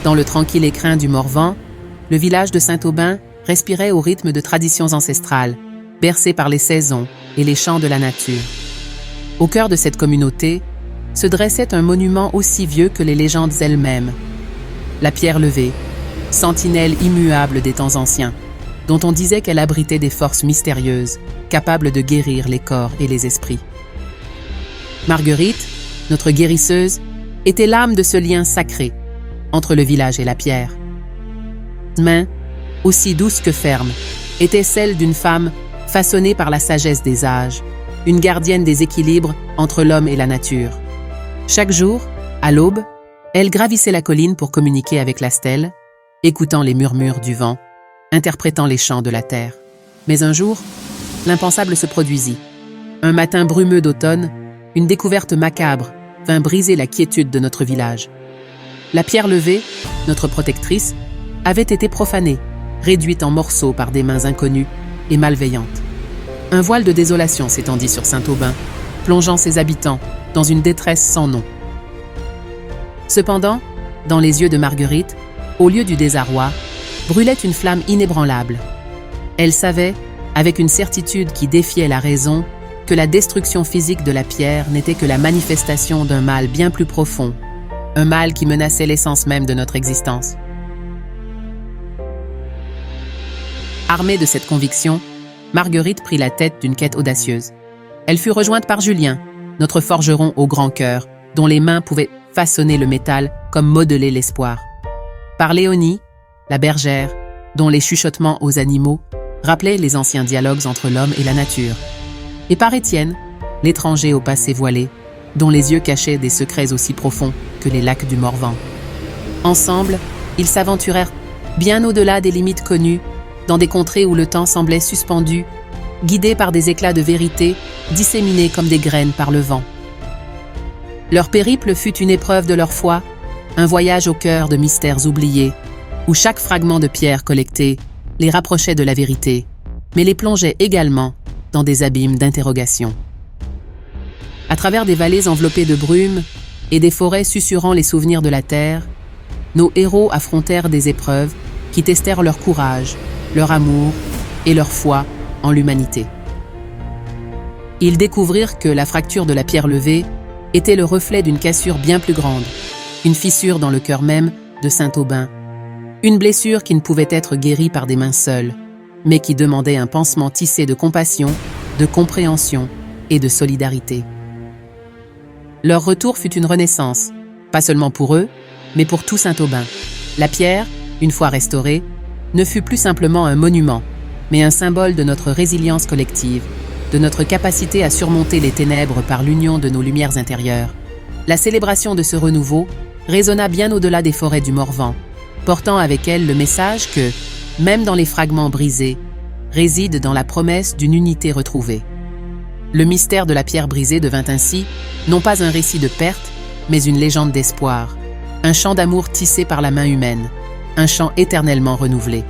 Dans le tranquille écrin du Morvan, le village de Saint-Aubin respirait au rythme de traditions ancestrales, bercé par les saisons et les chants de la nature. Au cœur de cette communauté se dressait un monument aussi vieux que les légendes elles-mêmes. La pierre levée, sentinelle immuable des temps anciens, dont on disait qu'elle abritait des forces mystérieuses, capables de guérir les corps et les esprits. Marguerite, notre guérisseuse, était l'âme de ce lien sacré entre le village et la pierre. Main, aussi douce que ferme, était celle d'une femme façonnée par la sagesse des âges, une gardienne des équilibres entre l'homme et la nature. Chaque jour, à l'aube, elle gravissait la colline pour communiquer avec la stèle, écoutant les murmures du vent, interprétant les chants de la terre. Mais un jour, l'impensable se produisit. Un matin brumeux d'automne, une découverte macabre vint briser la quiétude de notre village. La pierre levée, notre protectrice, avait été profanée, réduite en morceaux par des mains inconnues et malveillantes. Un voile de désolation s'étendit sur Saint-Aubin, plongeant ses habitants dans une détresse sans nom. Cependant, dans les yeux de Marguerite, au lieu du désarroi, brûlait une flamme inébranlable. Elle savait, avec une certitude qui défiait la raison, que la destruction physique de la pierre n'était que la manifestation d'un mal bien plus profond, un mal qui menaçait l'essence même de notre existence. Armée de cette conviction, Marguerite prit la tête d'une quête audacieuse. Elle fut rejointe par Julien, notre forgeron au grand cœur, dont les mains pouvaient façonner le métal comme modeler l'espoir. Par Léonie, la bergère, dont les chuchotements aux animaux rappelaient les anciens dialogues entre l'homme et la nature. Et par Étienne, l'étranger au passé voilé, dont les yeux cachaient des secrets aussi profonds que les lacs du Morvan. Ensemble, ils s'aventurèrent bien au-delà des limites connues, dans des contrées où le temps semblait suspendu, guidés par des éclats de vérité, disséminés comme des graines par le vent. Leur périple fut une épreuve de leur foi, un voyage au cœur de mystères oubliés, où chaque fragment de pierre collecté les rapprochait de la vérité, mais les plongeait également dans des abîmes d'interrogation. À travers des vallées enveloppées de brume et des forêts susurrant les souvenirs de la terre, nos héros affrontèrent des épreuves qui testèrent leur courage, leur amour et leur foi en l'humanité. Ils découvrirent que la fracture de la pierre levée était le reflet d'une cassure bien plus grande, une fissure dans le cœur même de Saint-Aubin, une blessure qui ne pouvait être guérie par des mains seules, mais qui demandait un pansement tissé de compassion, de compréhension et de solidarité. Leur retour fut une renaissance, pas seulement pour eux, mais pour tout Saint-Aubin. La pierre, une fois restaurée, ne fut plus simplement un monument, mais un symbole de notre résilience collective, de notre capacité à surmonter les ténèbres par l'union de nos lumières intérieures. La célébration de ce renouveau résonna bien au-delà des forêts du Morvan, portant avec elle le message que, même dans les fragments brisés, réside dans la promesse d'une unité retrouvée. Le mystère de la pierre brisée devint ainsi, non pas un récit de perte, mais une légende d'espoir, un chant d'amour tissé par la main humaine, un chant éternellement renouvelé.